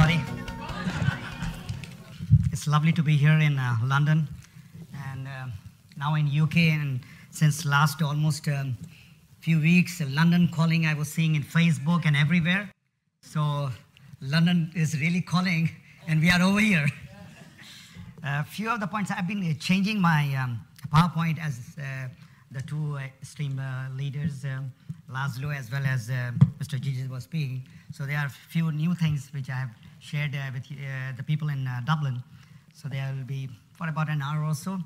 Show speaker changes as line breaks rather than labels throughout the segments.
everybody. It's lovely to be here in London and now in UK, and since last almost few weeks, London calling I was seeing in Facebook and everywhere. So London is really calling and we are over here. A few of the points, I've been changing my PowerPoint as the two esteemed leaders, Laszlo as well as Mr. Gigi was speaking. So there are a few new things which I have shared with the people in Dublin. So they will be for about an hour or so.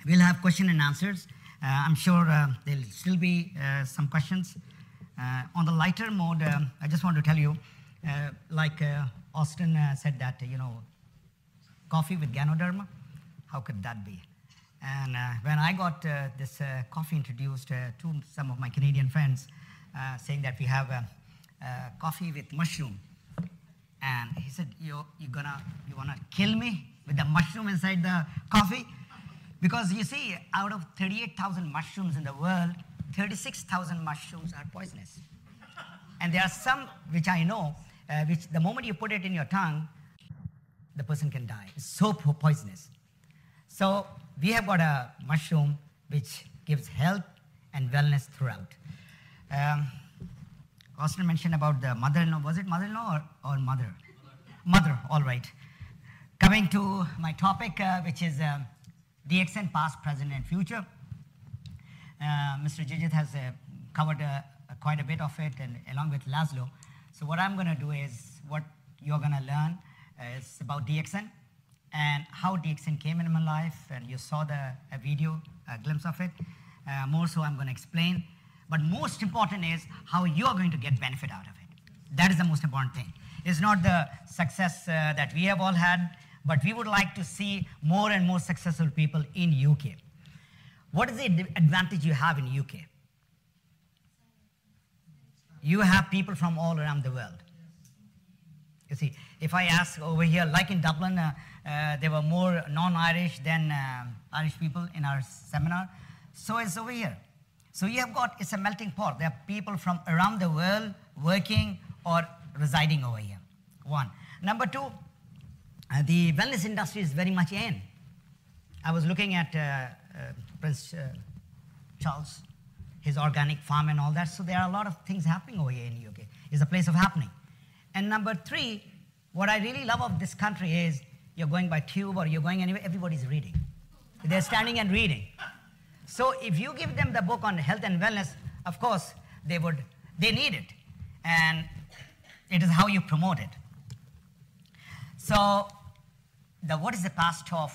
We'll have question and answers. I'm sure there'll still be some questions. On the lighter mode, I just want to tell you, like Austin said that, coffee with Ganoderma, how could that be? And when I got this coffee introduced to some of my Canadian friends, saying that we have coffee with mushroom, and he said, you wanna kill me with the mushroom inside the coffee? Because you see, out of 38,000 mushrooms in the world, 36,000 mushrooms are poisonous. And there are some which I know, which the moment you put it in your tongue, the person can die. It's so poisonous. So we have got a mushroom which gives health and wellness throughout. Austin mentioned about the mother-in-law. Was it mother-in-law or mother? Mother, all right. Coming to my topic, which is DXN, past, present, and future. Mr. Jijit has covered quite a bit of it, and along with Laszlo. So what I'm going to do is, what you're going to learn is about DXN and how DXN came in my life, and you saw the video, a glimpse of it. More so I'm going to explain. But most important is how you're going to get benefit out of it. That is the most important thing. It's not the success that we have all had, but we would like to see more and more successful people in UK. What is the advantage you have in UK? You have people from all around the world. You see, if I ask over here, like in Dublin, there were more non-Irish than Irish people in our seminar. So it's over here. So you have got, it's a melting pot. There are people from around the world working or residing over here. One. Number two, the wellness industry is very much in. I was looking at Prince Charles, his organic farm and all that. So there are a lot of things happening over here in the UK. It's a place of happening. And number three, what I really love of this country is you're going by tube or you're going anywhere, everybody's reading. They're standing and reading. So if you give them the book on health and wellness, of course, they need it. And it is how you promote it. So what is the past of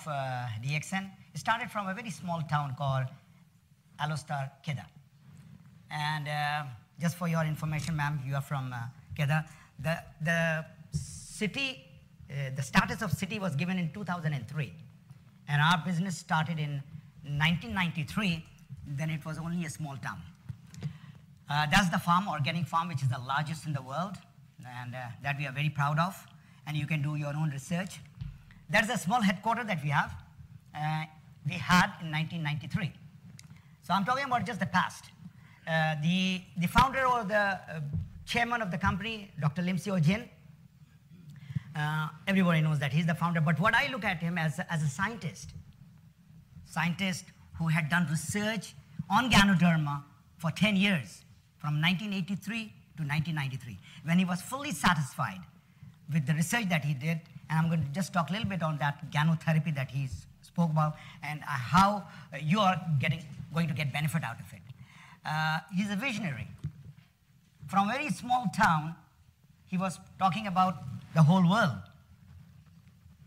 DXN? It started from a very small town called Alostar, Kedah. And just for your information, ma'am, you are from Kedah. The city, the status of city was given in 2003. And our business started in 1993, then it was only a small town. That's the farm, organic farm, which is the largest in the world, and that we are very proud of. And you can do your own research. That's a small headquarters that we have. We had in 1993. So I'm talking about just the past. The founder or the chairman of the company, Dr. Lim Seo Jin, everybody knows that he's the founder. But what I look at him as a scientist who had done research on Ganoderma for 10 years, from 1983 to 1993, when he was fully satisfied with the research that he did. And I'm going to just talk a little bit on that ganotherapy that he spoke about and how you are going to get benefit out of it. He's a visionary. From a very small town, he was talking about the whole world.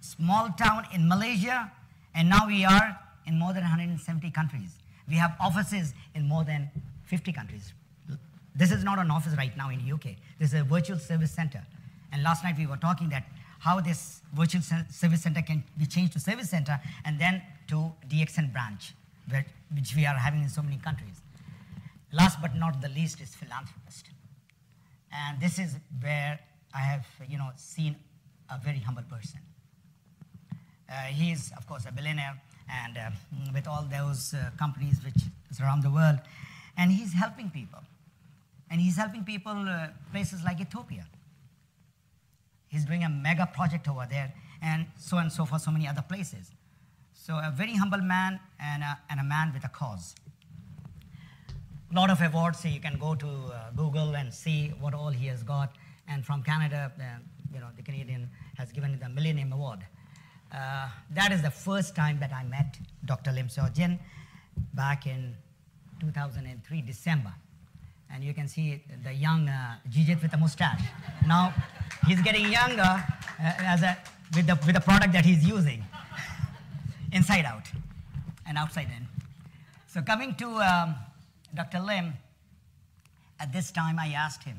Small town in Malaysia, and now we are in more than 170 countries. We have offices in more than 50 countries. This is not an office right now in the UK. This is a virtual service center. And last night we were talking that how this virtual service center can be changed to service center and then to DXN branch, which we are having in so many countries. Last but not the least is philanthropist. And this is where I have seen a very humble person. He is, of course, a billionaire, and with all those companies which is around the world, and he's helping people. And he's helping people places like Ethiopia. doing a mega project over there, and so for so many other places. So a very humble man and a man with a cause. A lot of awards. So you can go to Google and see what all he has got. And from Canada, the Canadian has given the Millennium Award. That is the first time that I met Dr. Lim Seo Jin back in 2003, December. And you can see the young Jijit with a mustache. Now, he's getting younger with the product that he's using, inside out and outside in. So coming to Dr. Lim, at this time I asked him,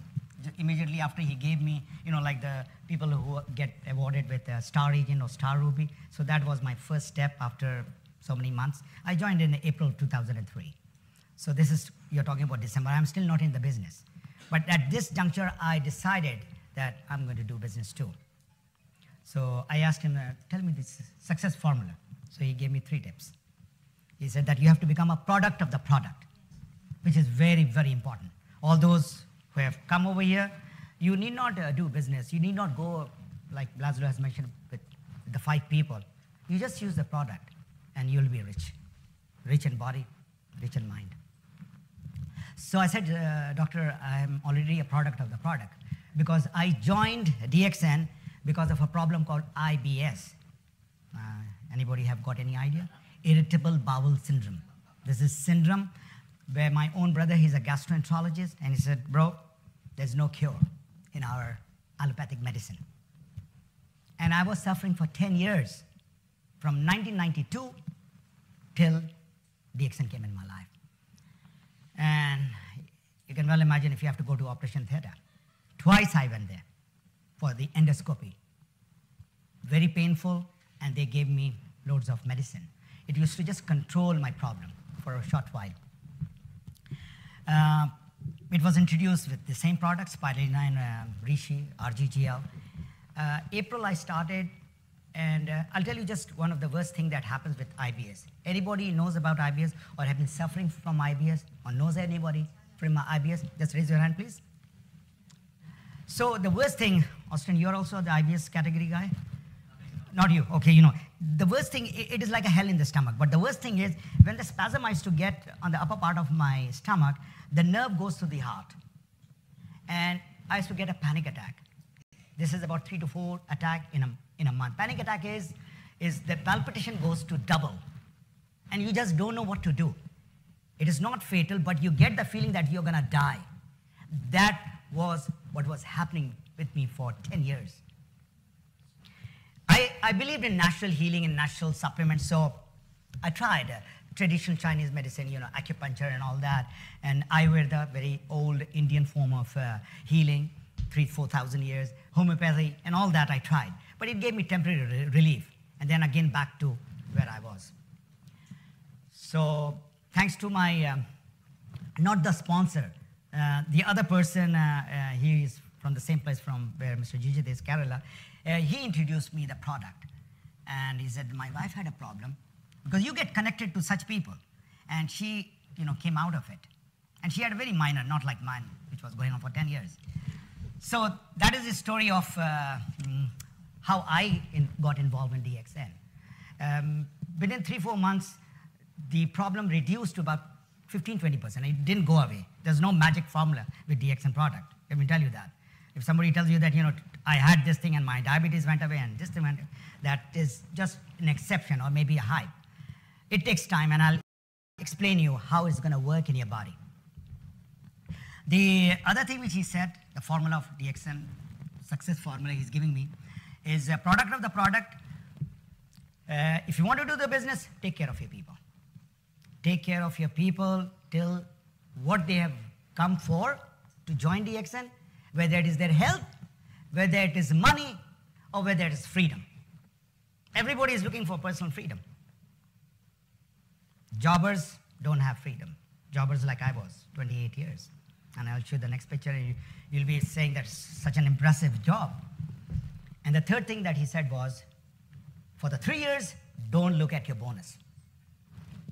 immediately after he gave me, like the people who get awarded with Star Agent or Star Ruby. So that was my first step after so many months. I joined in April 2003. So this is, you're talking about December. I'm still not in the business. But at this juncture, I decided that I'm going to do business too. So I asked him, tell me this success formula. So he gave me 3 tips. He said that you have to become a product of the product, which is very, very important. All those who have come over here, you need not do business. You need not go, like Laszlo has mentioned, with the 5 people. You just use the product, and you'll be rich. Rich in body, rich in mind. So I said, Doctor, I'm already a product of the product, because I joined DXN because of a problem called IBS. Anybody have got any idea? Irritable bowel syndrome. This is syndrome where my own brother, he's a gastroenterologist, and he said, bro, there's no cure in our allopathic medicine. And I was suffering for 10 years, from 1992 till DXN came in my life. And you can well imagine if you have to go to operation theater. Twice I went there for the endoscopy. Very painful, and they gave me loads of medicine. It used to just control my problem for a short while. It was introduced with the same product, Spirulina and Reishi, RGGL. April I started, and I'll tell you just one of the worst things that happens with IBS. Anybody knows about IBS or have been suffering from IBS or knows anybody from IBS? Just raise your hand, please. So the worst thing, Austin, you're also the IBS category guy? Not you, okay, The worst thing, it is like a hell in the stomach. But the worst thing is, when the spasm I used to get on the upper part of my stomach, the nerve goes to the heart. And I used to get a panic attack. This is about 3 to 4 attacks in a month. Panic attack is the palpitation goes to double. And you just don't know what to do. It is not fatal, but you get the feeling that you're gonna die. That was what was happening with me for 10 years. I believed in natural healing and natural supplements, so I tried traditional Chinese medicine, acupuncture and all that, and Ayurveda, very old Indian form of healing, 4,000 years, homeopathy, and all that I tried. But it gave me temporary relief, and then again back to where I was. So thanks to my, not the sponsor, the other person, he is from the same place from where Mr. Jijit is, Kerala. He introduced me the product, and he said, my wife had a problem, because you get connected to such people, and she, came out of it. And she had a very minor, not like mine, which was going on for 10 years. So that is the story of how I got involved in DXN. Within 3-4 months, the problem reduced to about 15-20%. It didn't go away. There's no magic formula with DXN product. Let me tell you that. If somebody tells you that, I had this thing and my diabetes went away and this thing went away, that is just an exception or maybe a hype. It takes time, and I'll explain you how it's going to work in your body. The other thing which he said, the formula of DXN, success formula he's giving me, is a product of the product. If you want to do the business, take care of your people. Take care of your people till what they have come for to join DXN, whether it is their health, whether it is money, or whether it is freedom. Everybody is looking for personal freedom. Jobbers don't have freedom. Jobbers like I was, 28 years. And I'll show you the next picture, and you'll be saying that's such an impressive job. And the third thing that he said was, for the 3 years, don't look at your bonus.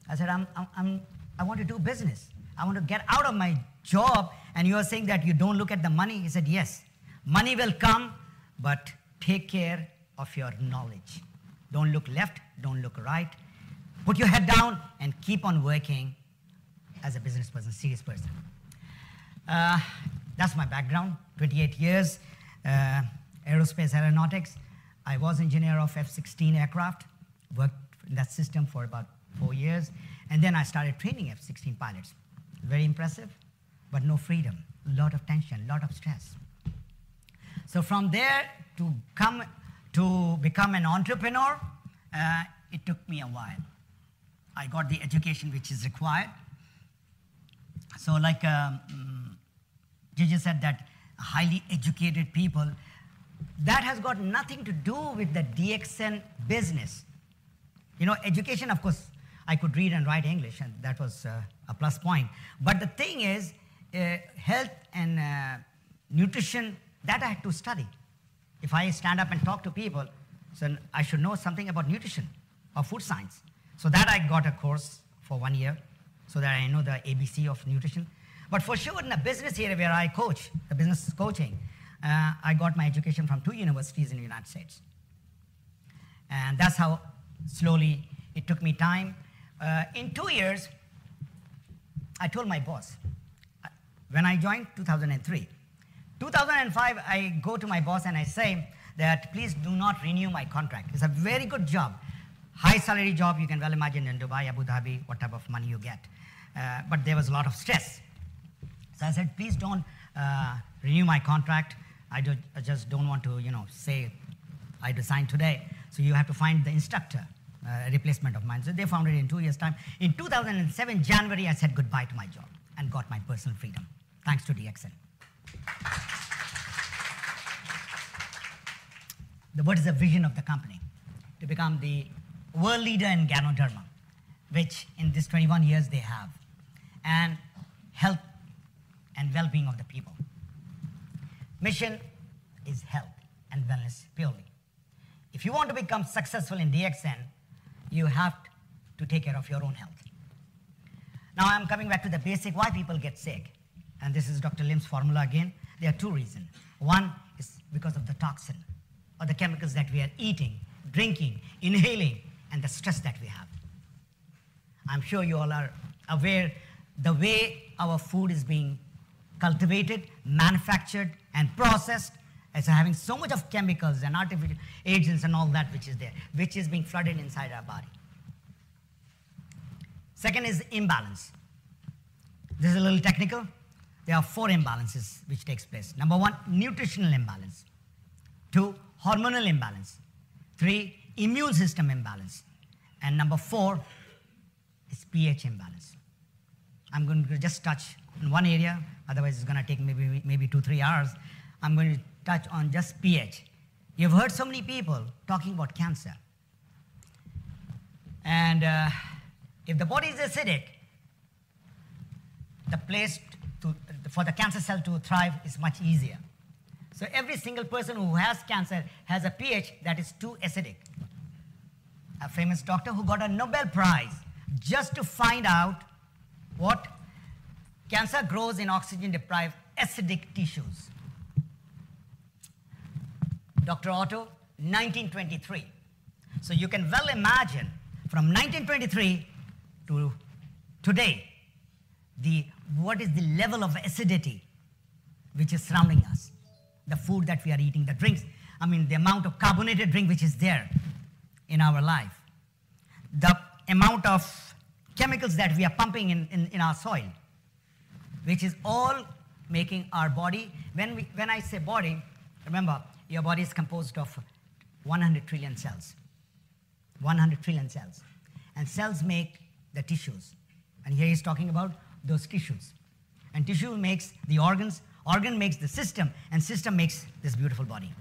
I said, I want to do business. I want to get out of my job, and you are saying that you don't look at the money? He said, yes, money will come, but take care of your knowledge. Don't look left, don't look right. Put your head down and keep on working as a business person, serious person. That's my background, 28 years, aerospace aeronautics. I was engineer of F-16 aircraft, worked in that system for about 4 years, and then I started training F-16 pilots. Very impressive, but no freedom, a lot of tension, a lot of stress. So from there to become an entrepreneur, it took me a while. I got the education which is required. So like Gigi said, that highly educated people, that has got nothing to do with the DXN business. You know, education, of course, I could read and write English, and that was a plus point. But the thing is, health and nutrition, that I had to study. If I stand up and talk to people, so I should know something about nutrition or food science. So that I got a course for 1 year, so that I know the ABC of nutrition. But for sure, in the business area where I coach, the business coaching, I got my education from 2 universities in the United States. And that's how slowly it took me time. In 2 years, I told my boss, when I joined 2003, 2005, I go to my boss and I say that please do not renew my contract. It's a very good job, high salary job. You can well imagine in Dubai, Abu Dhabi, what type of money you get. But there was a lot of stress. So I said, please don't renew my contract. I just don't want to, say I resigned today. So you have to find the instructor, a replacement of mine. So they found it in 2 years' time. In 2007, January, I said goodbye to my job and got my personal freedom, thanks to DXN. What is the vision of the company? To become the world leader in Ganoderma, which in these 21 years they have, and health and well-being of the people. Mission is health and wellness purely. If you want to become successful in DXN, you have to take care of your own health. Now I'm coming back to the basic why people get sick. And this is Dr. Lim's formula again. There are 2 reasons. One is because of the toxin or the chemicals that we are eating, drinking, inhaling, and the stress that we have. I'm sure you all are aware the way our food is being cultivated, manufactured, and processed. It's having so much of chemicals and artificial agents and all that which is there, which is being flooded inside our body. Second is imbalance. This is a little technical. There are 4 imbalances which takes place. Number 1, nutritional imbalance. 2, hormonal imbalance. 3, immune system imbalance. And number 4 is pH imbalance. I'm going to just touch on one area, otherwise it's going to take maybe 2-3 hours. I'm going to touch on just pH. You've heard so many people talking about cancer. And if the body is acidic, the place for the cancer cell to thrive is much easier. So every single person who has cancer has a pH that is too acidic. A famous doctor who got a Nobel Prize just to find out what cancer grows in oxygen-deprived acidic tissues. Dr. Otto, 1923. So you can well imagine from 1923 to today, what is the level of acidity which is surrounding us. The food that we are eating, the drinks, the amount of carbonated drink which is there in our life. The amount of chemicals that we are pumping in our soil, which is all making our body, when I say body, remember, your body is composed of 100 trillion cells. 100 trillion cells. And cells make the tissues. And here he's talking about those tissues. And tissue makes the organs, organ makes the system, and system makes this beautiful body.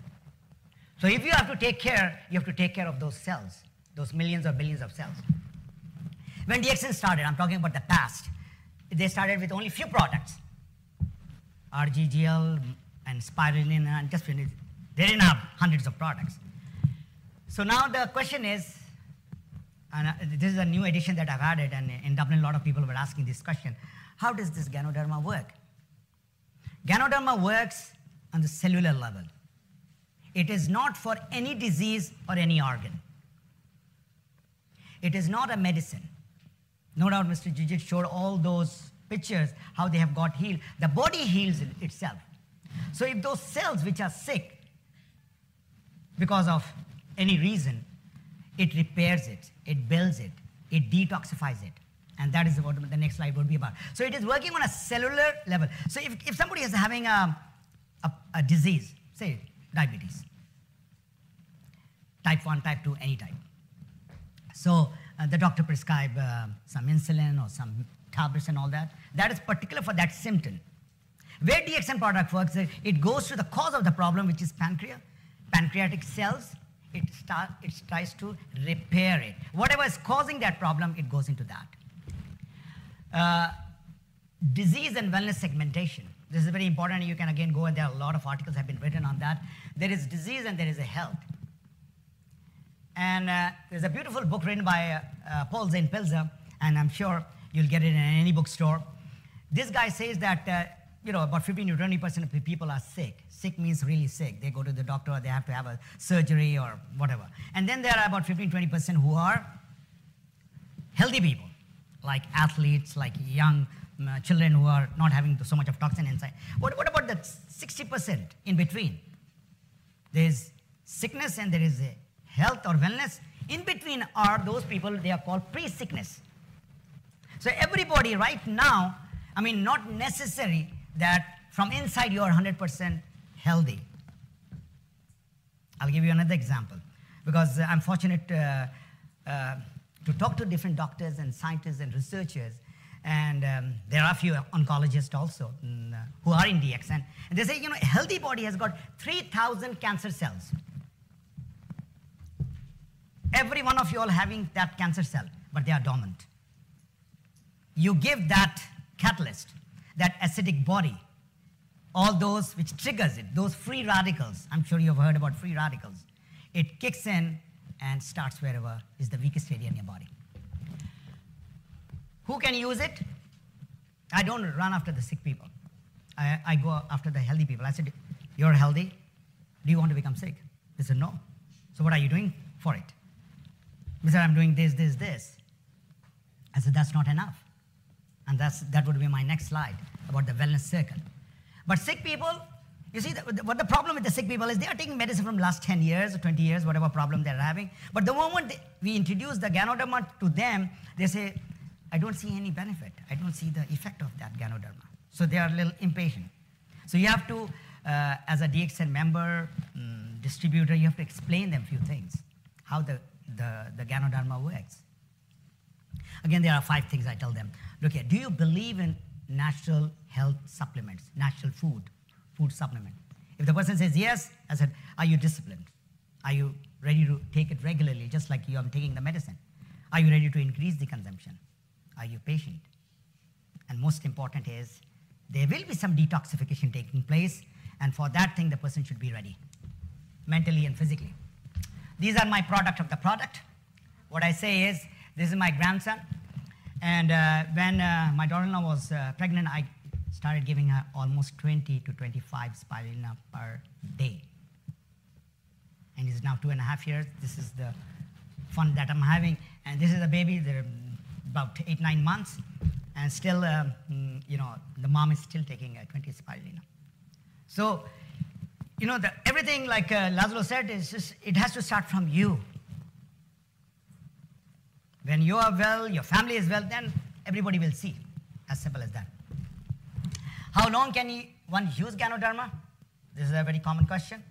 So if you have to take care, you have to take care of those cells, those millions or billions of cells. When DXN started, I'm talking about the past, they started with only few products. RGGL and spirulina and just finished. They didn't have hundreds of products. So now the question is, and this is a new edition that I've added, and in Dublin a lot of people were asking this question, how does this Ganoderma work? Ganoderma works on the cellular level. It is not for any disease or any organ. It is not a medicine. No doubt Mr. Jijit showed all those pictures, how they have got healed. The body heals itself. So if those cells which are sick because of any reason, it repairs it, it builds it, it detoxifies it. And that is what the next slide would be about. So it is working on a cellular level. So if somebody is having a disease, say diabetes, type 1, type 2, any type. So the doctor prescribe some insulin or some tablets and all that. That is particular for that symptom. Where DXN product works, it goes to the cause of the problem, which is pancreatic cells. It tries to repair it. Whatever is causing that problem, it goes into that. Disease and wellness segmentation. This is very important. You can again go, and there are a lot of articles have been written on that. There is disease and there is a health. And there's a beautiful book written by Paul Zane Pilzer, and I'm sure you'll get it in any bookstore. This guy says that about 15 to 20% of the people are sick. Sick means really sick. They go to the doctor, or they have to have a surgery or whatever. And then there are about 15 to 20% who are healthy people, like athletes, like young children who are not having so much of toxin inside. What about the 60% in between? There's sickness and there is a health or wellness. In between are those people, they are called pre-sickness. So everybody right now, not necessary that from inside you are 100% healthy. I'll give you another example, because I'm fortunate to talk to different doctors and scientists and researchers, and there are a few oncologists also who are in DXN, and they say, a healthy body has got 3,000 cancer cells. Every one of you all having that cancer cell, but they are dormant. You give that catalyst, that acidic body, all those which triggers it, those free radicals. I'm sure you've heard about free radicals. It kicks in and starts wherever is the weakest area in your body. Who can use it? I don't run after the sick people. I go after the healthy people. I said, you're healthy. Do you want to become sick? They said, no. So what are you doing for it? They said, I'm doing this, this, this. I said, that's not enough. And that would be my next slide about the wellness circle. But sick people, you see, what the problem with the sick people is they are taking medicine from last 10 years or 20 years, whatever problem they're having. But the moment we introduce the Ganoderma to them, they say, I don't see any benefit. I don't see the effect of that Ganoderma. So they are a little impatient. So you have to, as a DXN member, distributor, you have to explain them a few things, how the Ganoderma works. Again, there are 5 things I tell them. Look here, do you believe in natural health supplements, natural food supplement? If the person says yes, I said, are you disciplined? Are you ready to take it regularly, just like you are taking the medicine? Are you ready to increase the consumption? Are you patient? And most important is, there will be some detoxification taking place, and for that thing, the person should be ready, mentally and physically. These are my product of the product. What I say is, this is my grandson, and when my daughter-in-law was pregnant, I started giving her almost 20 to 25 spirulina per day. And it's now 2.5 years. This is the fun that I'm having. And this is a baby, they're about 8, 9 months, and still, the mom is still taking 20 spirulina. So, everything like Laszlo said, is just, it has to start from you. When you are well, your family is well, then everybody will see. As simple as that. How long can one use Ganoderma? This is a very common question.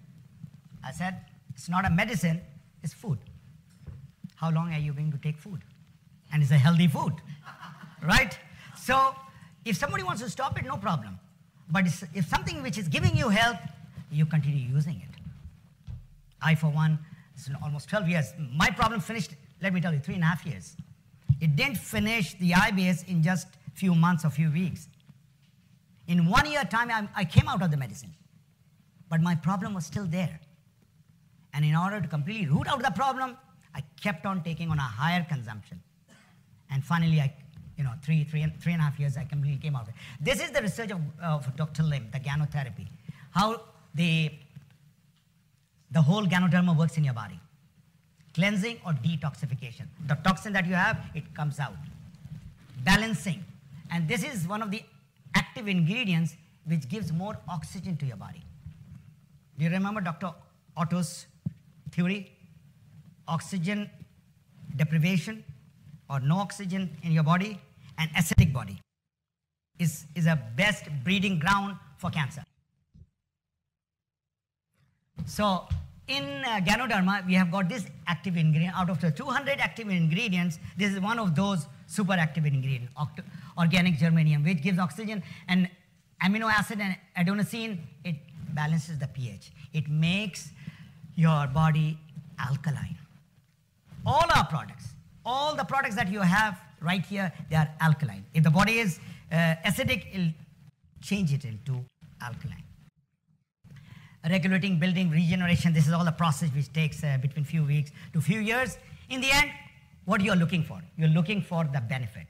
I said, it's not a medicine, it's food. How long are you going to take food? And it's a healthy food, right? So if somebody wants to stop it, no problem. But if something which is giving you health, you continue using it. I, for one, it's almost 12 years. My problem finished, let me tell you, 3.5 years. It didn't finish the IBS in just few months or few weeks. In 1 year time, I came out of the medicine. But my problem was still there. And in order to completely root out the problem, I kept on taking on a higher consumption. And finally, 3.5 years, I completely came out of it. This is the research of Dr. Lim, the Ganotherapy. How they The whole Ganoderma works in your body. Cleansing or detoxification. The toxin that you have, it comes out. Balancing. And this is one of the active ingredients which gives more oxygen to your body. Do you remember Dr. Otto's theory? Oxygen deprivation or no oxygen in your body, an acidic body is a best breeding ground for cancer. So in Ganoderma, we have got this active ingredient. Out of the 200 active ingredients, this is one of those super active ingredients, organic germanium, which gives oxygen, and amino acid and adenosine, it balances the pH. It makes your body alkaline. All our products, all the products that you have right here, they are alkaline. If the body is acidic, it'll change it into alkaline. Regulating, building, regeneration, this is all the process which takes between few weeks to few years. In the end, what you're looking for? You're looking for the benefit.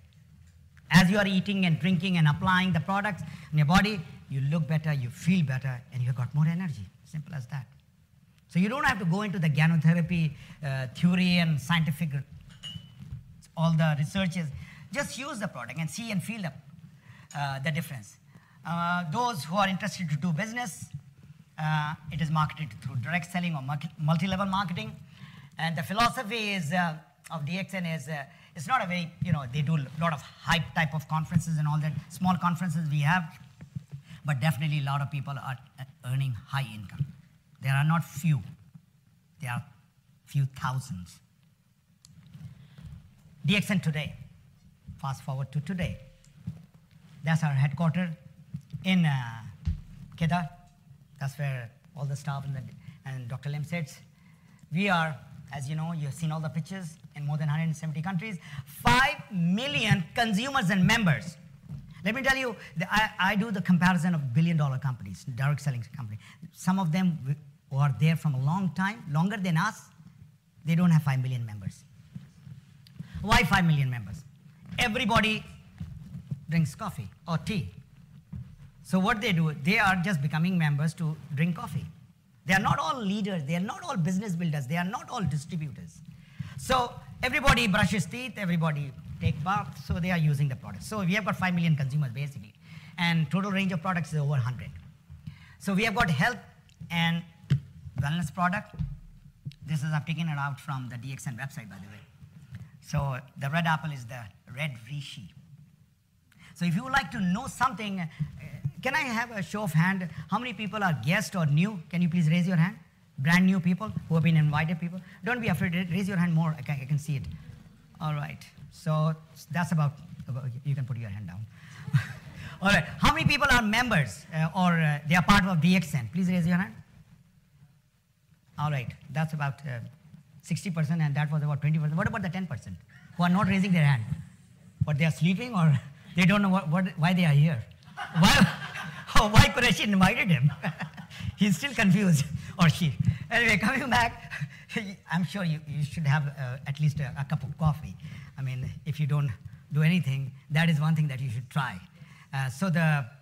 As you are eating and drinking and applying the products in your body, you look better, you feel better, and you've got more energy. Simple as that. So you don't have to go into the gyanotherapy theory and scientific, all the researches. Just use the product and see and feel the difference. Those who are interested to do business, it is marketed through direct selling or multi-level marketing. And the philosophy is of DXN is, it's not a very, they do a lot of hype type of conferences and all that, small conferences we have, but definitely a lot of people are earning high income. There are not few, there are few thousands. DXN today, fast forward to today. That's our headquarters in Kedah. That's where all the staff and Dr. Lim sits. We are, as you know, you've seen all the pictures, in more than 170 countries, 5 million consumers and members. Let me tell you, I do the comparison of billion-dollar companies, direct selling companies. Some of them who are there from a long time, longer than us, they don't have 5 million members. Why 5 million members? Everybody drinks coffee or tea. So what they do, they are just becoming members to drink coffee. They are not all leaders, they are not all business builders, they are not all distributors. So everybody brushes teeth, everybody take baths, so they are using the product. So we have got 5 million consumers basically, and total range of products is over 100. So we have got health and wellness product. This is, I've taken it out from the DXN website, by the way. So the red apple is the red reishi. So if you would like to know something, can I have a show of hand? How many people are guests or new? Can you please raise your hand? Brand new people who have been invited people. Don't be afraid, raise your hand more, I can see it. All right, so that's about you can put your hand down. All right, how many people are members or they are part of DXN? Please raise your hand. All right, that's about 60% and that was about 20%. What about the 10% who are not raising their hand? But they are sleeping or they don't know why they are here? Why Qureshi invited him? He's still confused, or she. Anyway, coming back, I'm sure you should have at least a cup of coffee. I mean, if you don't do anything, that is one thing that you should try. So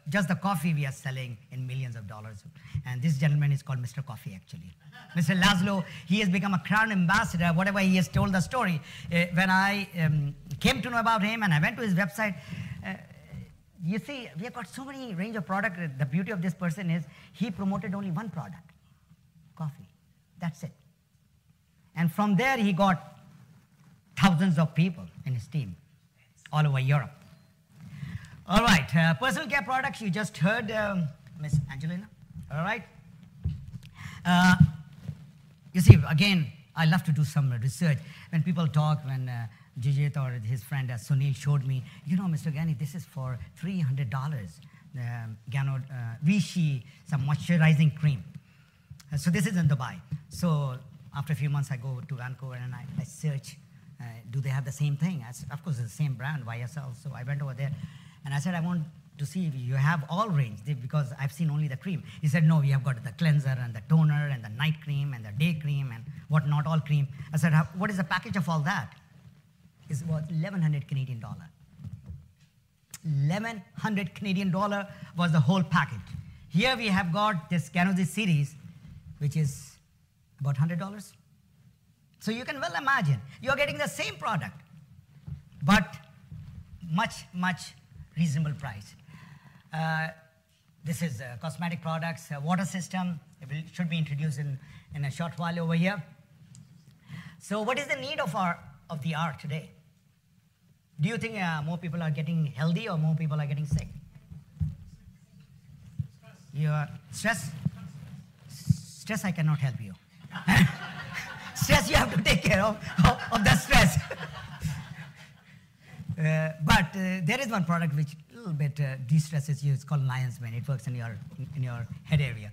just the coffee we are selling in millions of dollars. And this gentleman is called Mr. Coffee, actually. Mr. Laszlo, he has become a crown ambassador, whatever he has told the story. When I came to know about him and I went to his website, you see, we have got so many range of product. The beauty of this person is he promoted only one product, coffee. That's it. And from there, he got thousands of people in his team all over Europe. All right, personal care products, you just heard Miss Angelina, all right? You see, again, I love to do some research. When people talk, when Jijit or his friend Sunil showed me, you know, Mr. Gani, this is for $300. Gano Vichy, some moisturizing cream. So this is in Dubai. So after a few months, I go to Vancouver and I search, do they have the same thing? Of course, it's the same brand, YSL. So I went over there and I said, I want to see if you have all range because I've seen only the cream. He said, no, we have got the cleanser and the toner and the night cream and the day cream and whatnot, all cream. I said, what is the package of all that? It's about 1,100 Canadian dollar. 1,100 Canadian dollar was the whole package. Here we have got this Ganosis series, which is About $100. So you can well imagine, you're getting the same product, but much, much reasonable price. This is cosmetic products, water system. It should be introduced in a short while over here. So what is the need of the hour today? Do you think more people are getting healthy or more people are getting sick? Your stress? Stress, I cannot help you. Stress, you have to take care of the stress. But there is one product which a little bit de-stresses you. It's called Lion's Mane. It works in your head area.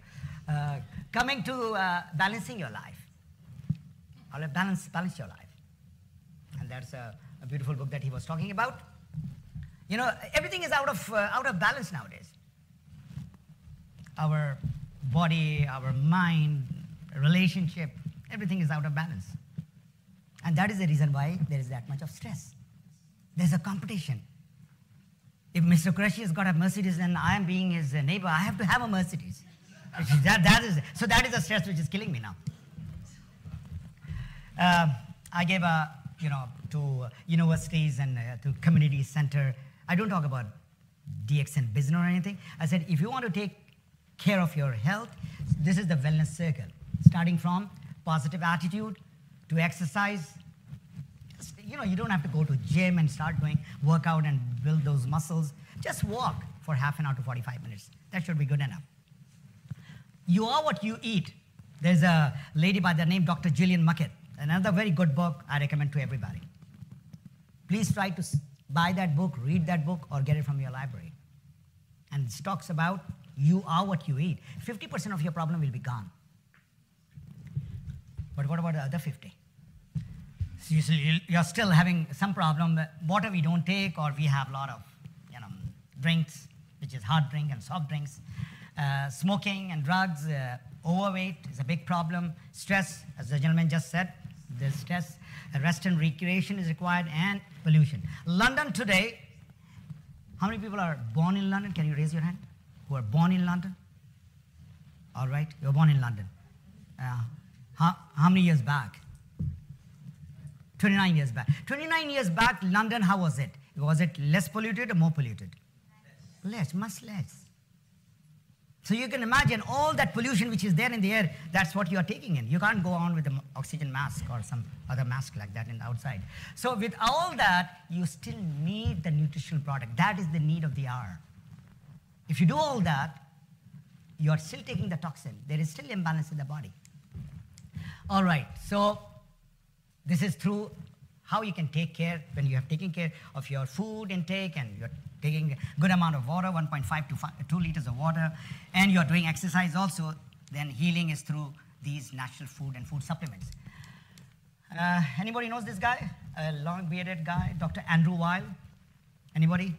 Coming to balancing your life. All right, balance your life. And that's a beautiful book that he was talking about. You know, everything is out of balance nowadays. Our body, our mind, relationship, everything is out of balance. And that is the reason why there is that much of stress. There's a competition. If Mr. Qureshi has got a Mercedes and I am being his neighbor, I have to have a Mercedes. So that is the stress which is killing me now. I gave to universities and to community center. I don't talk about DXN business or anything. I said, if you want to take care of your health, this is the wellness circle. Starting from positive attitude to exercise. You don't have to go to gym and start doing workout and build those muscles. Just walk for half an hour to 45 minutes. That should be good enough. You are what you eat. There's a lady by the name Dr. Gillian Muckett. Another very good book I recommend to everybody. Please try to buy that book, read that book, or get it from your library. And it talks about you are what you eat. 50% of your problem will be gone. But what about the other 50? So you're still having some problem. Water we don't take, or we have a lot of drinks, which is hard drink and soft drinks. Smoking and drugs, overweight is a big problem. Stress, as the gentleman just said, there's stress. Rest and recreation is required, and pollution. London today, how many people are born in London? Can you raise your hand? Who are born in London? All right, you're born in London. How many years back? 29 years back. 29 years back, London, how was it? Was it less polluted or more polluted? Less, much less. So you can imagine all that pollution which is there in the air, that's what you are taking in. You can't go on with an oxygen mask or some other mask like that in the outside. So with all that, you still need the nutritional product. That is the need of the hour. If you do all that, you are still taking the toxin. There is still imbalance in the body. All right, so this is through how you can take care when you have taken care of your food intake and you're taking a good amount of water, 1.5 to 2 liters of water, and you're doing exercise also, then healing is through these natural food and food supplements. Anybody knows this guy? A long bearded guy, Dr. Andrew Weil? Anybody?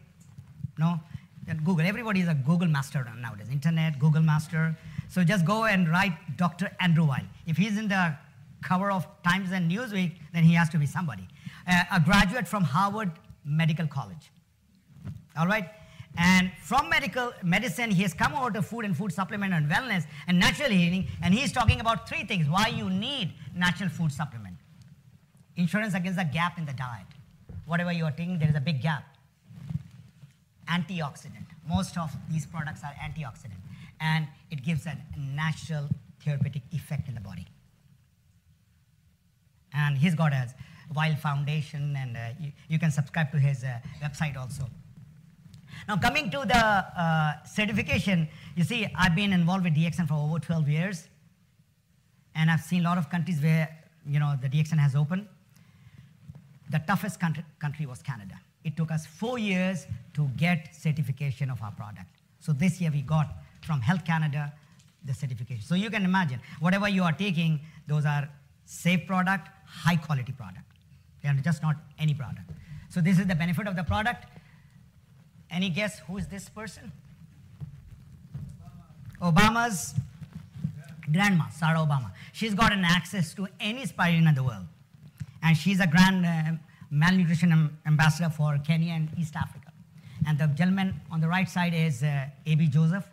No? Then Google. Everybody is a Google master nowadays. Internet, Google master. So just go and write Dr. Andrew Weil. If he's in the cover of Times and Newsweek, then he has to be somebody. A graduate from Harvard Medical College. All right? And from medicine, he has come over to food and food supplement and wellness and natural healing, and he's talking about 3 things why you need natural food supplement. Insurance against the gap in the diet. Whatever you are taking, there is a big gap. Antioxidant. Most of these products are antioxidant, and it gives a natural therapeutic effect in the body. And he's got a Weil Foundation, and you can subscribe to his website also. Now coming to the certification, you see, I've been involved with DXN for over 12 years, and I've seen a lot of countries where the DXN has opened. The toughest country was Canada. It took us 4 years to get certification of our product. So this year we got from Health Canada the certification. So you can imagine, whatever you are taking, those are safe product, high quality product. They are just not any product. So this is the benefit of the product. Any guess who is this person? Obama's grandma, Sarah Obama. She's got an access to any spirulina in the world. And she's a grand malnutrition ambassador for Kenya and East Africa. And the gentleman on the right side is A.B. Joseph.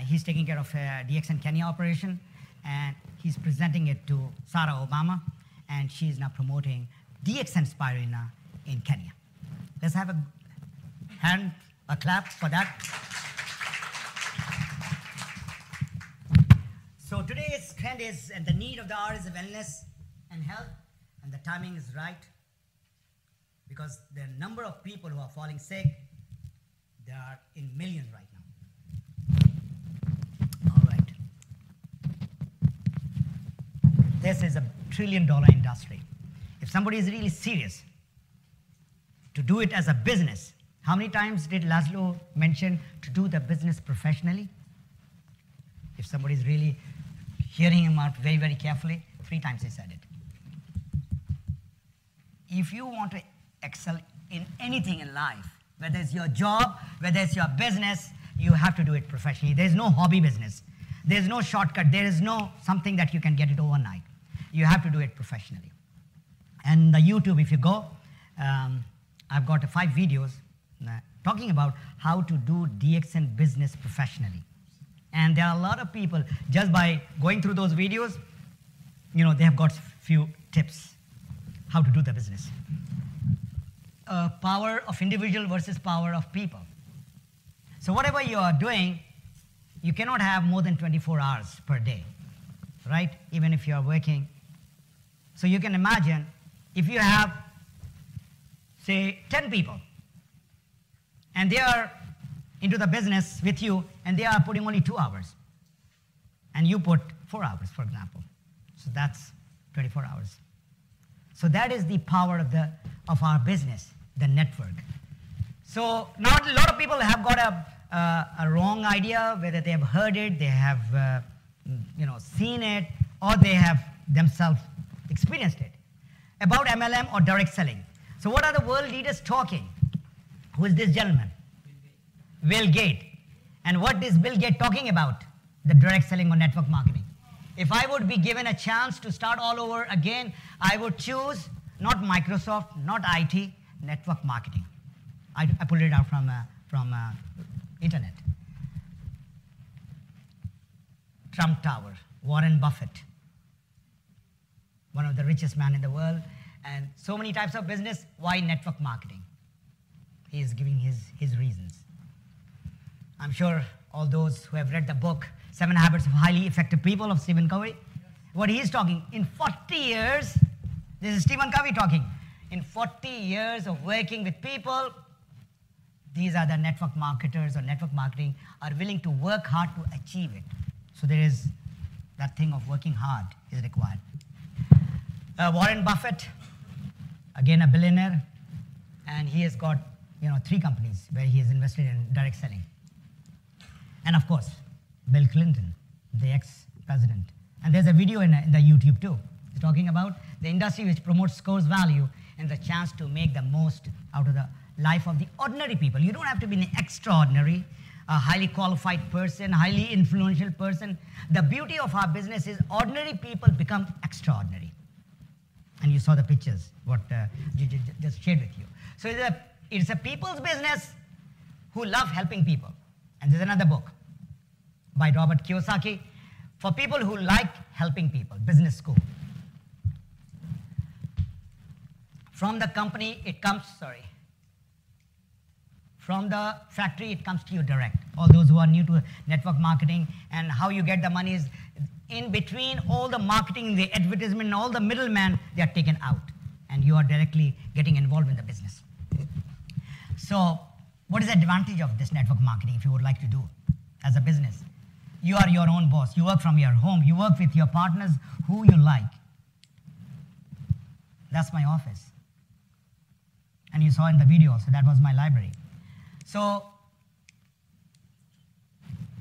He's taking care of DXN Kenya operation. And He's presenting it to Sarah Obama, and she's now promoting DXN Spirulina in Kenya. Let's have a clap for that. So today's trend is, and the need of the hour is wellness and health, and the timing is right, because the number of people who are falling sick, they are in millions right now. All right. This is a $1 trillion industry. If somebody is really serious to do it as a business, how many times did Laszlo mention to do the business professionally? If somebody is really hearing him out very, very carefully, 3 times he said it. If you want to excel in anything in life, whether it's your job, whether it's your business, you have to do it professionally. There's no hobby business. There's no shortcut. There is no something that you can get it overnight. You have to do it professionally. And the YouTube, if you go, I've got 5 videos talking about how to do DXN business professionally. And there are a lot of people, just by going through those videos, they have got few tips how to do the business. Power of individual versus power of people. So whatever you are doing, you cannot have more than 24 hours per day, right? Even if you are working. So you can imagine if you have, say, 10 people, and they are into the business with you, and they are putting only 2 hours, and you put 4 hours, for example. So that's 24 hours. So that is the power of our business, the network. So now a lot of people have got a wrong idea, whether they have heard it, they have seen it, or they have themselves experienced it, about MLM or direct selling. So what are the world leaders talking? Who is this gentleman? Bill Gates. And what is Bill Gates talking about? The direct selling or network marketing. If I would be given a chance to start all over again, I would choose not Microsoft, not IT, network marketing. I pulled it out from internet. Trump Tower, Warren Buffett, one of the richest man in the world, and so many types of business. Why network marketing? He is giving his reasons. I'm sure all those who have read the book, 7 Habits of Highly Effective People of Stephen Covey, what he is talking, in 40 years, this is Stephen Covey talking, in 40 years of working with people, these are the network marketers or network marketing are willing to work hard to achieve it. So there is that thing of working hard is required. Warren Buffett, again a billionaire, and he has got 3 companies where he has invested in direct selling. And of course, Bill Clinton, the ex-president. And there's a video in the YouTube too. It's talking about the industry which promotes scores value and the chance to make the most out of the life of the ordinary people. You don't have to be an extraordinary, a highly qualified person, highly influential person. The beauty of our business is ordinary people become extraordinary. And you saw the pictures, what just shared with you. So it's a people's business who love helping people. And there's another book by Robert Kiyosaki for people who like helping people, Business School. From the company, it comes, from the factory, it comes to you direct. All those who are new to network marketing and how you get the money is in between all the marketing, the advertisement, all the middlemen, they are taken out. And you are directly getting involved in the business. So what is the advantage of this network marketing if you would like to do as a business? You are your own boss. You work from your home. You work with your partners who you like. That's my office. And you saw in the video also, that was my library. So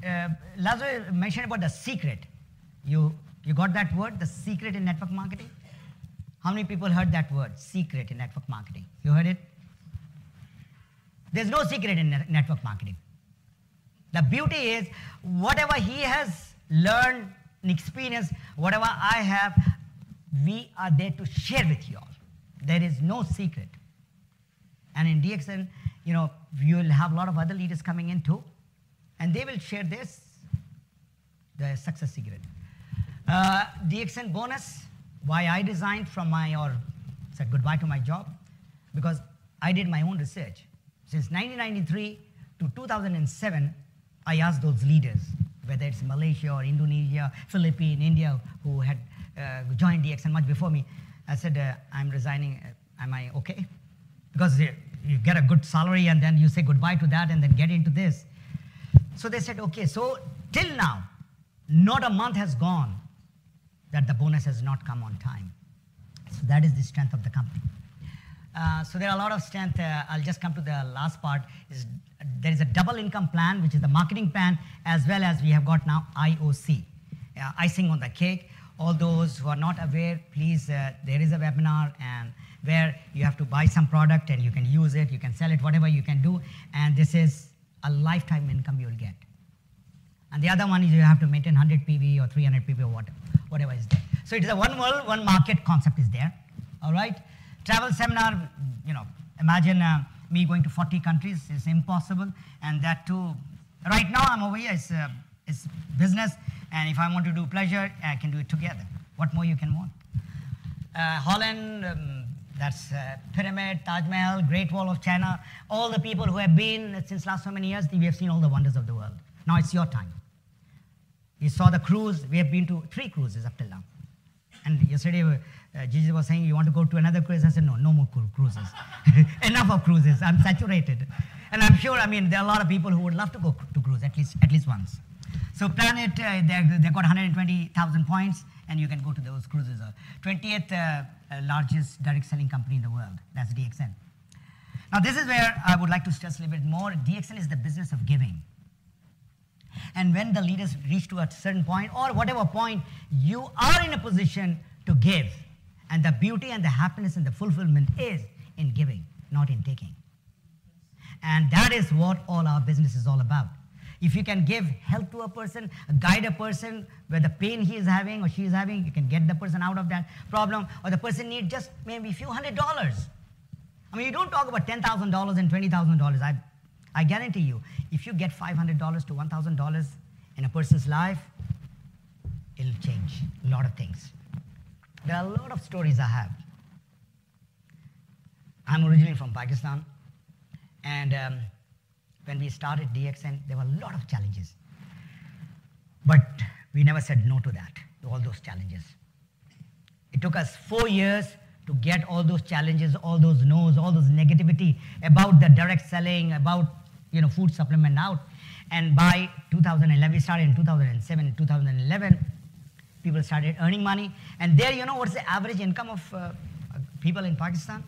Laszlo mentioned about the secret. You got that word, the secret in network marketing? How many people heard that word, secret in network marketing? You heard it? There's no secret in network marketing. The beauty is, whatever he has learned and experienced, whatever I have, we are there to share with you all. There is no secret. And in DXN, you will have a lot of other leaders coming in too, and they will share the success secret. DXN bonus, why I resigned from or said goodbye to my job, because I did my own research. Since 1993 to 2007, I asked those leaders, whether it's Malaysia or Indonesia, Philippines, India, who had joined DXN much before me. I said, I'm resigning, am I okay? Because you get a good salary and then you say goodbye to that and then get into this. So they said, okay, so till now, not a month has gone that the bonus has not come on time. So that is the strength of the company. So there are a lot of strength. I'll just come to the last part. There is a double income plan, which is the marketing plan, as well as we have got now IOC, icing on the cake. All those who are not aware, please, there is a webinar and where you have to buy some product and you can use it, you can sell it, whatever you can do, and this is a lifetime income you will get. And the other one is you have to maintain 100 PV or 300 PV or whatever is there. So it is a one world, one market concept is there, all right? Travel seminar, imagine me going to 40 countries is impossible, and that too, right now I'm over here, it's business, and if I want to do pleasure, I can do it together. What more you can want? Holland, that's Pyramid, Taj Mahal, Great Wall of China, all the people who have been since last so many years, we have seen all the wonders of the world. Now it's your time. You saw the cruise, we have been to 3 cruises up till now. And yesterday, Gigi was saying, you want to go to another cruise? I said, no more cruises. Enough of cruises, I'm saturated. And I'm sure, there are a lot of people who would love to go to cruise at least once. So Planet, they've got 120,000 points, and you can go to those cruises. 20th largest direct selling company in the world, that's DXN. Now this is where I would like to stress a little bit more. DXN is the business of giving. And when the leaders reach to a certain point, or whatever point, you are in a position to give. And the beauty and the happiness and the fulfillment is in giving, not in taking. And that is what all our business is all about. If you can give help to a person, guide a person where the pain he is having or she is having, you can get the person out of that problem, or the person needs just maybe a few $100s. You don't talk about $10,000 and $20,000. I guarantee you, if you get $500 to $1,000 in a person's life, it'll change a lot of things. There are a lot of stories I have. I'm originally from Pakistan, and when we started DXN, there were a lot of challenges. But we never said no to that, to all those challenges. It took us 4 years to get all those challenges, all those no's, all those negativity about the direct selling, about food supplement out. And by 2011, we started in 2007, in 2011, people started earning money. And there, what's the average income of people in Pakistan?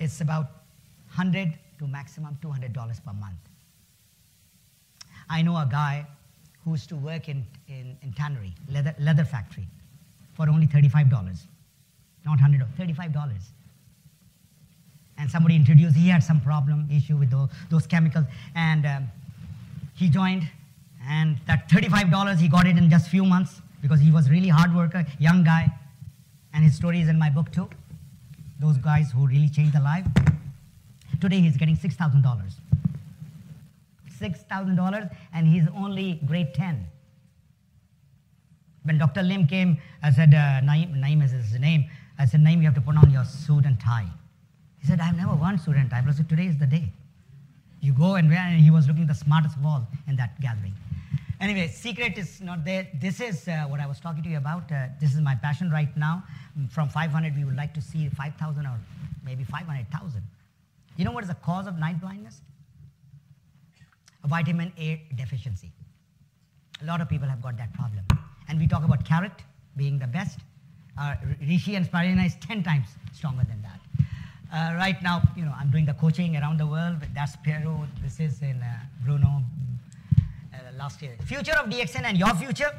It's about 100 to maximum $200 per month. I know a guy who used to work in tannery, leather factory, for only $35. Not $100, $35. And somebody introduced, he had some issue with those chemicals, and he joined, and that $35, he got it in just few months, because he was really hard worker, young guy, and his story is in my book too. Those guys who really changed their life. Today he's getting $6,000. $6,000, and he's only grade 10. When Dr. Lim came, I said, Naeem is his name, I said, Naeem, you have to put on your suit and tie. He said, I've never worn suit and tie, but I said, today is the day. You go and wear, and he was looking the smartest of all in that gathering. Anyway, secret is not there. This is what I was talking to you about. This is my passion right now. From 500, we would like to see 5,000 or maybe 500,000. You know what is the cause of night blindness? A vitamin A deficiency. A lot of people have got that problem. And we talk about carrot being the best. Reishi and spirulina is 10 times stronger than that. Right now, I'm doing the coaching around the world. That's Peru. This is in Bruno last year. Future of DXN and your future.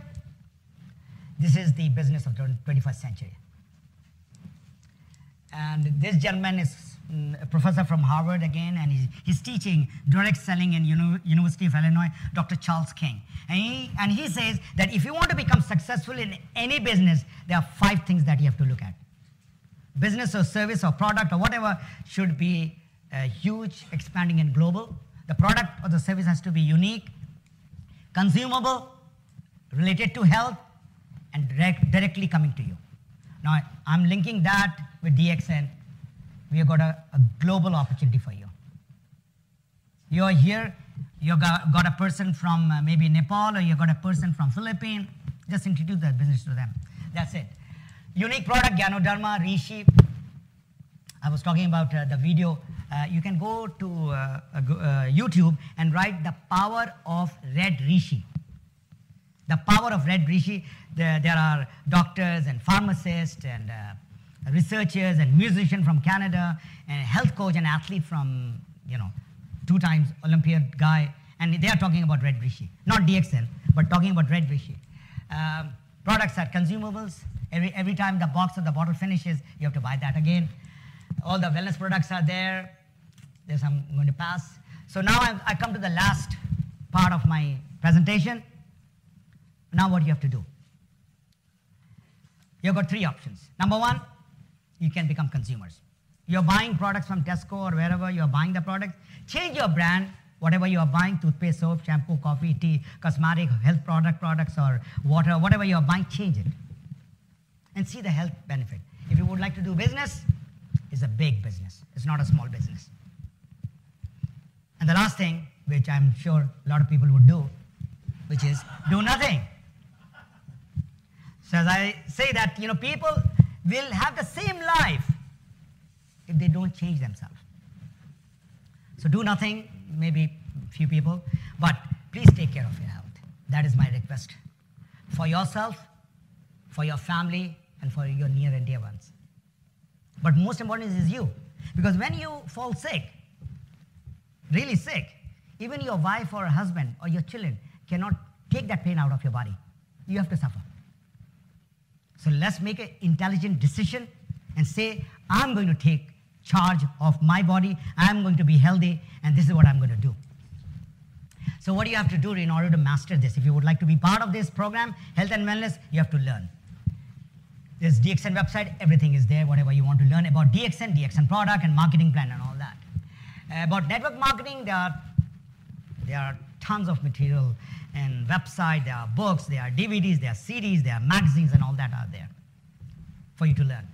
This is the business of the 21st century. And this gentleman is a professor from Harvard again, and he's teaching direct selling in University of Illinois, Dr. Charles King. And he says that if you want to become successful in any business, there are 5 things that you have to look at. Business or service or product or whatever should be huge, expanding, and global. The product or the service has to be unique, consumable, related to health, and directly coming to you. Now, I'm linking that with DXN. We have got a global opportunity for you. You're here, you got a person from maybe Nepal, or you got a person from Philippines. Just introduce that business to them. That's it. Unique product, Gyanodharma, Rishi. I was talking about the video. You can go to YouTube and write the power of Red Rishi. The power of Red Rishi. There are doctors and pharmacists and researchers and musicians from Canada, and a health coach and athlete from, 2 times Olympiad guy, and they are talking about Red Rishi. Not DXN, but talking about Red Rishi. Products are consumables. Every time the box or the bottle finishes, you have to buy that again. All the wellness products are there. There's I'm going to pass. So now I come to the last part of my presentation. Now what you have to do? You've got 3 options. Number 1, you can become consumers. You're buying products from Tesco or wherever you're buying the product. Change your brand, whatever you are buying, toothpaste, soap, shampoo, coffee, tea, cosmetic, health products or water, whatever you're buying, change it. And see the health benefit. If you would like to do business, it's a big business. It's not a small business. And the last thing, which I'm sure a lot of people would do, which is do nothing. So as I say that, people will have the same life if they don't change themselves. So do nothing, maybe few people, but please take care of your health. That is my request. For yourself, for your family, and for your near and dear ones. But most important is you. Because when you fall sick, really sick, even your wife or husband or your children cannot take that pain out of your body. You have to suffer. So let's make an intelligent decision and say, I'm going to take charge of my body, I'm going to be healthy, and this is what I'm going to do. So what do you have to do in order to master this? If you would like to be part of this program, Health and Wellness, you have to learn. There's DXN website, everything is there, whatever you want to learn about DXN product and marketing plan and all that. About network marketing, there are tons of material and website, there are books, there are DVDs, there are CDs, there are magazines and all that are there for you to learn.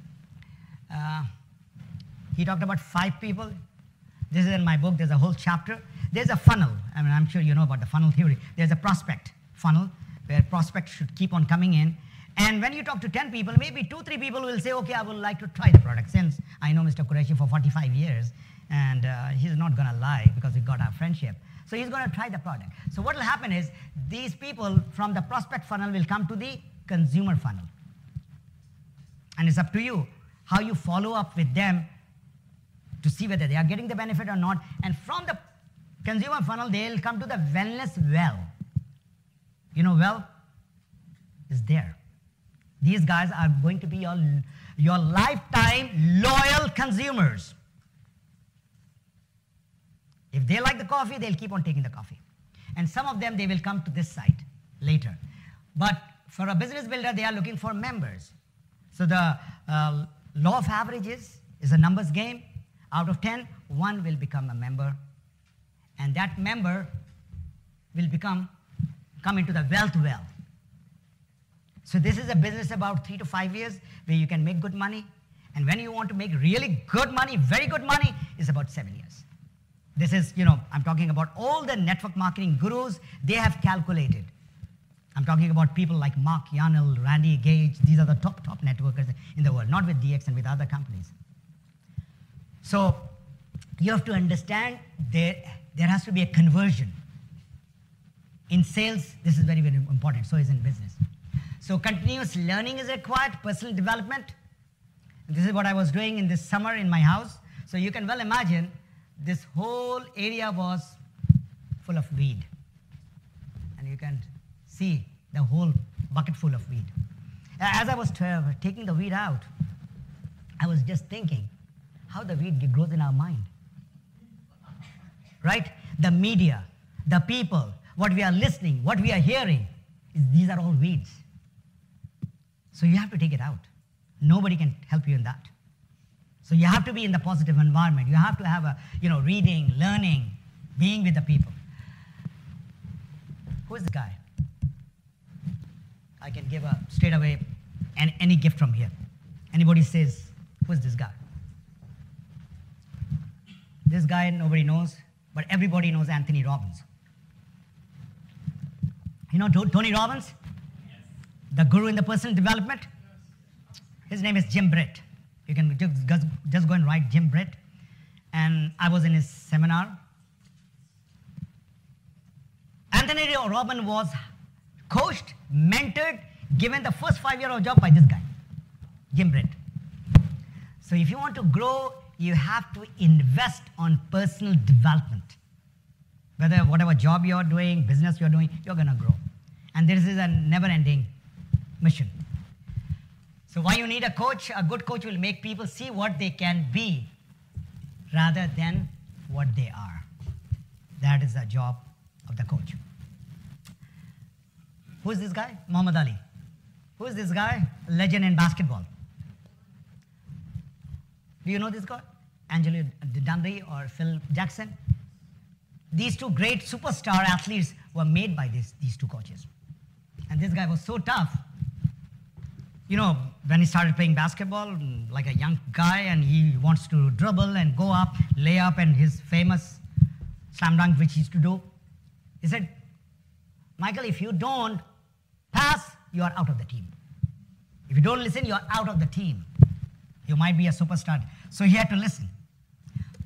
He talked about 5 people. This is in my book, there's a whole chapter. There's a funnel, I'm sure you know about the funnel theory. There's a prospect funnel where prospects should keep on coming in. And when you talk to 10 people, maybe 2-3 people will say, okay, I would like to try the product. Since I know Mr. Qureshi for 45 years, and he's not going to lie because we got our friendship. So he's going to try the product. So what will happen is these people from the prospect funnel will come to the consumer funnel. And it's up to you how you follow up with them to see whether they are getting the benefit or not. And from the consumer funnel, they'll come to the wellness well. Well is there. These guys are going to be your lifetime loyal consumers. If they like the coffee, they'll keep on taking the coffee. And some of them, they will come to this site later. But for a business builder, they are looking for members. So the law of averages is a numbers game. Out of 10, 1 will become a member. And that member will come into the wealth well. So this is a business about 3 to 5 years where you can make good money. And when you want to make really good money, very good money, it's about 7 years. This is, I'm talking about all the network marketing gurus, they have calculated. I'm talking about people like Mark Yarnell, Randy Gage. These are the top networkers in the world, not with DX and with other companies. So you have to understand there has to be a conversion. In sales, this is very, very important. So is in business. So continuous learning is required, personal development. This is what I was doing in this summer in my house. So you can well imagine this whole area was full of weed. And you can see the whole bucket full of weed. As I was taking the weed out, I was just thinking how the weed grows in our mind. Right? The media, the people, what we are listening, what we are hearing, these are all weeds. So you have to take it out. Nobody can help you in that. So you have to be in the positive environment. You have to have reading, learning, being with the people. Who is the guy? I can give a straight away any gift from here. Anybody says, who's this guy? This guy nobody knows, but everybody knows Anthony Robbins. You know Tony Robbins? Yes. The guru in the personal development? Yes. His name is Jim Britt. You can just go and write Jim Britt. And I was in his seminar. Anthony Robbins was coached, mentored, given the first 5 years of job by this guy, Jim Britt. So if you want to grow, you have to invest on personal development. Whatever job you're doing, business you're doing, you're going to grow. And this is a never-ending mission. So why you need a coach? A good coach will make people see what they can be rather than what they are. That is the job of the coach. Who is this guy? Muhammad Ali. Who is this guy? Legend in basketball. Do you know this guy? Angelo Dundee or Phil Jackson? These two great superstar athletes were made by these two coaches. And this guy was so tough. You know, when he started playing basketball, like a young guy, and he wants to dribble and go up, lay up, and his famous slam dunk, which he used to do, he said, Michael, if you don't pass, you are out of the team. If you don't listen, you are out of the team. You might be a superstar. So he had to listen.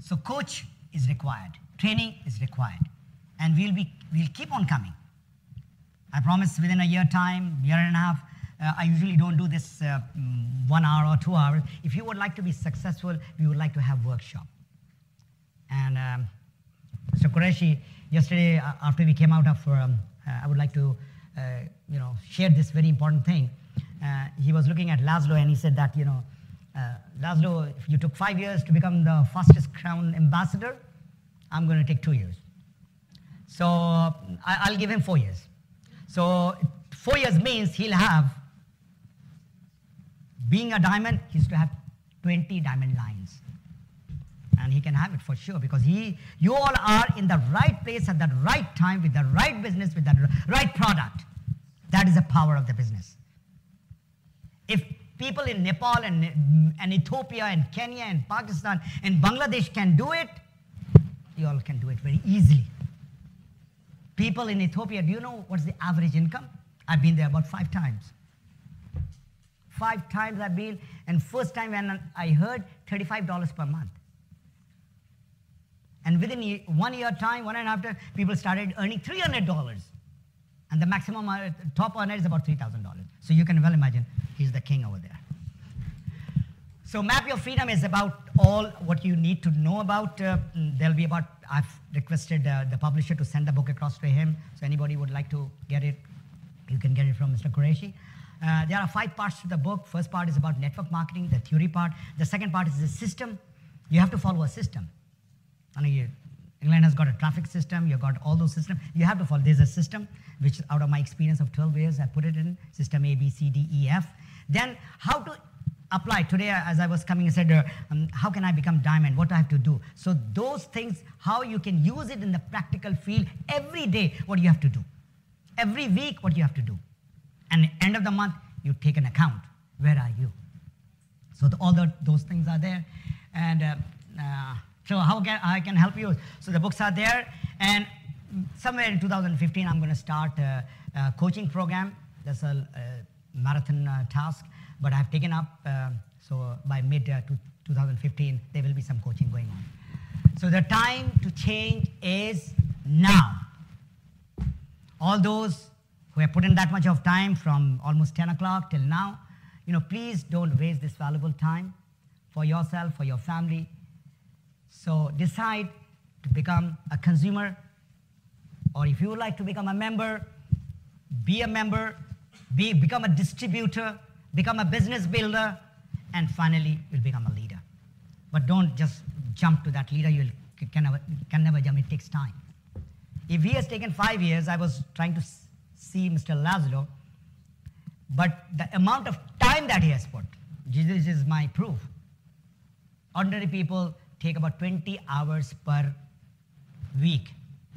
So coach is required. Training is required. And we'll keep on coming. I promise within a year time, year and a half, I usually don't do this 1 hour or 2 hours. If you would like to be successful, we would like to have workshop. And Mr. Qureshi, yesterday after we came out of, I would like to share this very important thing. He was looking at Laszlo and he said that, Laszlo, if you took 5 years to become the fastest crown ambassador, I'm going to take 2 years. So I'll give him 4 years. So 4 years means he'll have, being a diamond, he used to have 20 diamond lines. And he can have it for sure because you all are in the right place at the right time with the right business, with the right product. That is the power of the business. If people in Nepal and Ethiopia and Kenya and Pakistan and Bangladesh can do it, you all can do it very easily. People in Ethiopia, do you know what's the average income? I've been there about 5 times. 5 times I've been, and first time when I heard $35 per month. And within 1 year time, 1.5 years, people started earning $300. And the maximum top earner is about $3,000. So you can well imagine, he's the king over there. So Map Your Freedom is about all what you need to know about. There'll be about, I've requested the publisher to send the book across to him. So anybody would like to get it, you can get it from Mr. Qureshi. There are 5 parts to the book. First part is about network marketing, the theory part. The second part is the system. You have to follow a system. England has got a traffic system. You've got all those systems. You have to follow. There's a system, which out of my experience of 12 years, I put it in, system A, B, C, D, E, F. Then how to apply. Today, as I was coming, I said, how can I become diamond? What do I have to do? So those things, how you can use it in the practical field every day, what you have to do. Every week, what you have to do. And at the end of the month, you take an account. Where are you? So those things are there. And so how I can help you? So the books are there. And somewhere in 2015, I'm going to start a coaching program. That's a marathon task. But I've taken up, so by mid-2015, there will be some coaching going on. So the time to change is now. All those who have put in that much of time from almost 10 o'clock till now, please don't waste this valuable time for yourself, for your family. So decide to become a consumer, or if you would like to become a member, be a member, become a distributor, become a business builder, and finally, you'll become a leader. But don't just jump to that leader. You can never jump. It takes time. If he has taken 5 years, I was trying to see Mr. Laszlo, but the amount of time that he has put, this is my proof. Ordinary people take about 20 hours per week,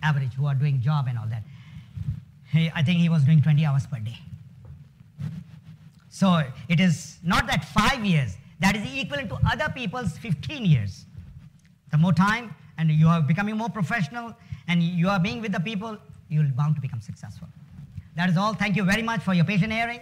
average, who are doing job and all that. I think he was doing 20 hours per day. So it is not that 5 years, that is equivalent to other people's 15 years. The more time, and you are becoming more professional, and you are being with the people, you're bound to become successful. That is all. Thank you very much for your patient hearing.